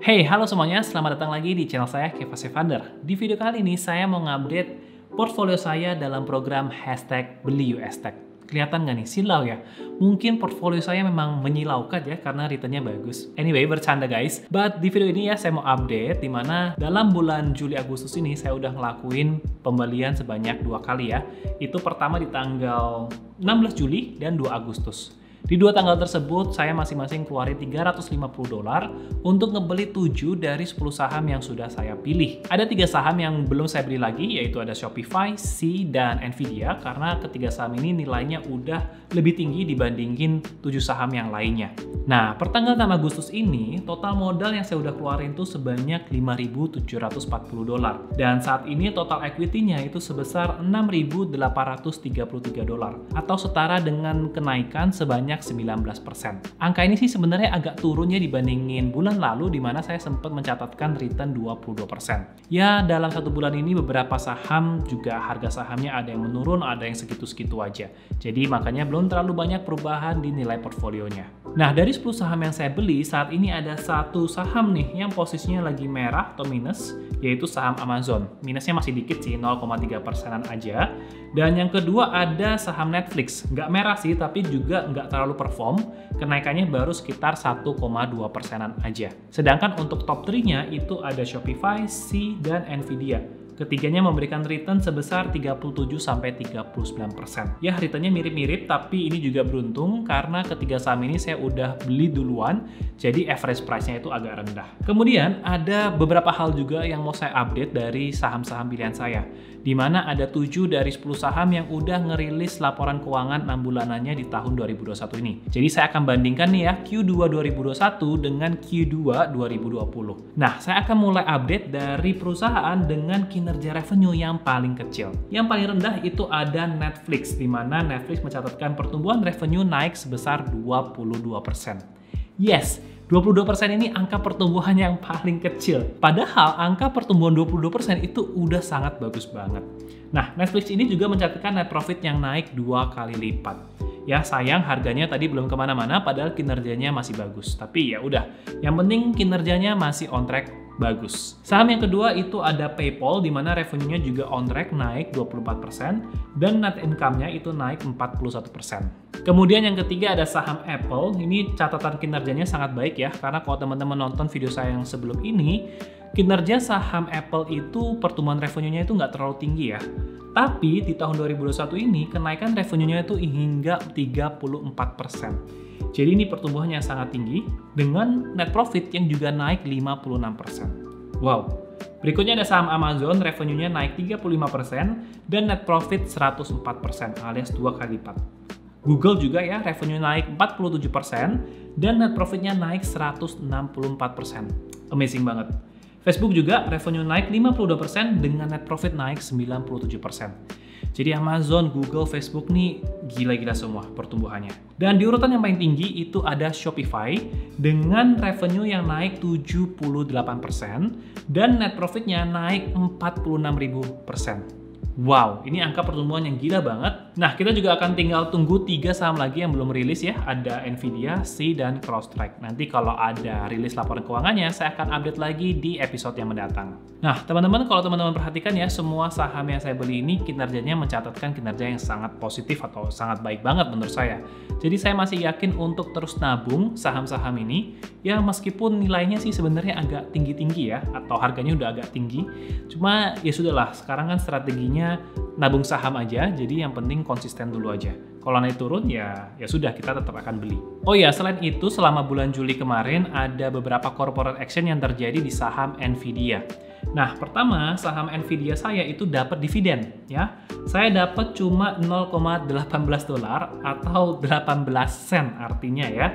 Hey, halo semuanya, selamat datang lagi di channel saya, Keva Sevander. Di video kali ini, saya mau ngupdate portfolio saya dalam program #beli US Tech. Kelihatan nggak nih, silau ya? Mungkin portfolio saya memang menyilaukan ya, karena returnnya bagus. Anyway, bercanda guys. But di video ini ya, saya mau update, dimana dalam bulan Juli Agustus ini, saya udah ngelakuin pembelian sebanyak 2 kali ya. Itu pertama di tanggal 16 Juli dan 2 Agustus. Di dua tanggal tersebut, saya masing-masing keluarin $350 untuk ngebeli 7 dari 10 saham yang sudah saya pilih. Ada 3 saham yang belum saya beli lagi, yaitu ada Shopify, Sea, dan Nvidia, karena ketiga saham ini nilainya udah lebih tinggi dibandingin 7 saham yang lainnya. Nah, per tanggal 6 Agustus ini, total modal yang saya udah keluarin tuh sebanyak $5.740. Dan saat ini total equity-nya itu sebesar $6.833, atau setara dengan kenaikan sebanyak 19%. Angka ini sih sebenarnya agak turunnya dibandingin bulan lalu, di mana saya sempat mencatatkan return 22%. Ya, dalam satu bulan ini beberapa saham juga harga sahamnya ada yang menurun, ada yang segitu-segitu aja. Jadi makanya belum terlalu banyak perubahan di nilai portfolionya. Nah, dari 10 saham yang saya beli, saat ini ada satu saham nih yang posisinya lagi merah atau minus, yaitu saham Amazon. Minusnya masih dikit sih, 0,3%-an aja. Dan yang kedua ada saham Netflix. Nggak merah sih, tapi juga nggak terlalu perform. Kenaikannya baru sekitar 1,2%-an aja. Sedangkan untuk top 3-nya itu ada Shopify, Sea, dan Nvidia. Ketiganya memberikan return sebesar 37-39%. Ya, returnnya mirip-mirip, tapi ini juga beruntung karena ketiga saham ini saya udah beli duluan, jadi average price-nya itu agak rendah. Kemudian ada beberapa hal juga yang mau saya update dari saham-saham pilihan saya, di mana ada 7 dari 10 saham yang udah ngerilis laporan keuangan 6 bulanannya di tahun 2021 ini. Jadi saya akan bandingkan nih ya, Q2 2021 dengan Q2 2020. Nah, saya akan mulai update dari perusahaan dengan kinerja revenue yang paling kecil. Yang paling rendah itu ada Netflix, di mana Netflix mencatatkan pertumbuhan revenue naik sebesar 22%. Yes, 22% ini angka pertumbuhan yang paling kecil. Padahal angka pertumbuhan 22% itu udah sangat bagus banget. Nah, Netflix ini juga mencatatkan net profit yang naik 2 kali lipat. Ya, sayang harganya tadi belum kemana-mana, padahal kinerjanya masih bagus. Tapi ya udah, yang penting kinerjanya masih on track, bagus. Saham yang kedua itu ada PayPal, di mana revenue-nya juga on track naik 24%, dan net income-nya itu naik 41%. Kemudian yang ketiga ada saham Apple. Ini catatan kinerjanya sangat baik ya, karena kalau teman-teman nonton video saya yang sebelum ini, kinerja saham Apple itu pertumbuhan revenue-nya itu nggak terlalu tinggi ya. Tapi di tahun 2021 ini kenaikan revenue-nya itu hingga 34%. Jadi ini pertumbuhan yang sangat tinggi dengan net profit yang juga naik 56%. Wow. Berikutnya ada saham Amazon, revenue-nya naik 35% dan net profit 104% alias 2 kali lipat. Google juga ya, revenue naik 47% dan net profit-nya naik 164%. Amazing banget. Facebook juga revenue naik 52% dengan net profit naik 97%. Jadi Amazon, Google, Facebook nih gila-gila semua pertumbuhannya. Dan di urutan yang paling tinggi itu ada Shopify dengan revenue yang naik 78% dan net profitnya naik 46.000%. Wow, ini angka pertumbuhan yang gila banget. Nah, kita juga akan tinggal tunggu 3 saham lagi yang belum rilis ya. Ada Nvidia, Sea, dan CrowdStrike. Nanti kalau ada rilis laporan keuangannya, saya akan update lagi di episode yang mendatang. Nah, teman-teman, kalau teman-teman perhatikan ya, semua saham yang saya beli ini kinerjanya mencatatkan kinerja yang sangat positif atau sangat baik banget menurut saya. Jadi saya masih yakin untuk terus nabung saham-saham ini, ya meskipun nilainya sih sebenarnya agak tinggi-tinggi ya, atau harganya udah agak tinggi. Cuma ya sudahlah, sekarang kan strateginya nabung saham aja, jadi yang penting konsisten dulu aja. Kalau naik turun ya sudah, kita tetap akan beli. Oh ya, selain itu selama bulan Juli kemarin ada beberapa corporate action yang terjadi di saham Nvidia. Nah, pertama saham Nvidia saya itu dapat dividen ya. Saya dapat cuma $0,18 atau 18 sen artinya ya.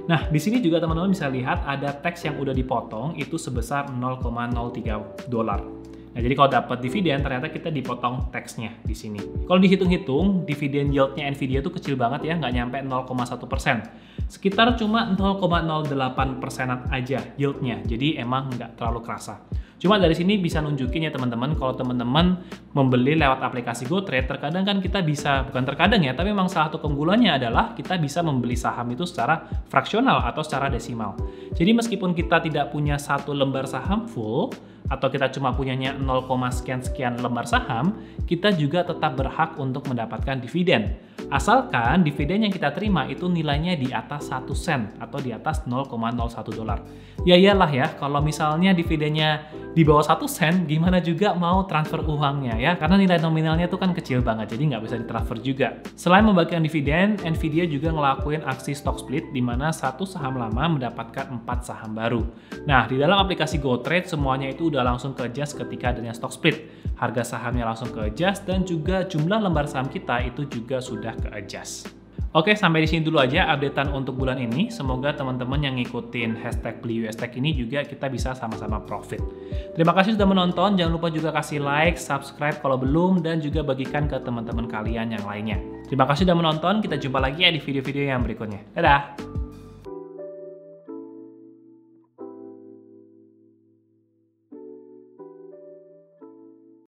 Nah, di sini juga teman-teman bisa lihat ada tax yang udah dipotong itu sebesar $0,03. Nah, jadi kalau dapat dividen, ternyata kita dipotong tax-nya di sini. Kalau dihitung-hitung, dividen yield-nya Nvidia itu kecil banget ya, nggak nyampe 0,1%. Sekitar cuma 0,08%-an aja yield-nya, jadi emang nggak terlalu kerasa. Cuma dari sini bisa nunjukin ya teman-teman, kalau teman-teman membeli lewat aplikasi GoTrade, terkadang kan kita bisa, bukan terkadang ya, tapi memang salah satu keunggulannya adalah kita bisa membeli saham itu secara fraksional atau secara desimal. Jadi meskipun kita tidak punya satu lembar saham full, atau kita cuma punyanya 0, sekian lembar saham, kita juga tetap berhak untuk mendapatkan dividen. Asalkan dividen yang kita terima itu nilainya di atas 1 sen atau di atas 0,01 dolar. Ya iyalah ya, kalau misalnya dividennya di bawah 1 sen, gimana juga mau transfer uangnya ya, karena nilai nominalnya itu kan kecil banget, jadi nggak bisa ditransfer juga. Selain membagikan dividen, Nvidia juga ngelakuin aksi stock split, di mana satu saham lama mendapatkan 4 saham baru. Nah, di dalam aplikasi GoTrade semuanya itu udah langsung ke-adjust ketika adanya stock split. Harga sahamnya langsung ke-adjust dan juga jumlah lembar saham kita itu juga sudah ke-adjust. Oke, sampai di sini dulu aja updatean untuk bulan ini. Semoga teman-teman yang ngikutin hashtag beli USTech ini juga kita bisa sama-sama profit. Terima kasih sudah menonton. Jangan lupa juga kasih like, subscribe kalau belum, dan juga bagikan ke teman-teman kalian yang lainnya. Terima kasih sudah menonton. Kita jumpa lagi ya di video-video yang berikutnya. Dadah!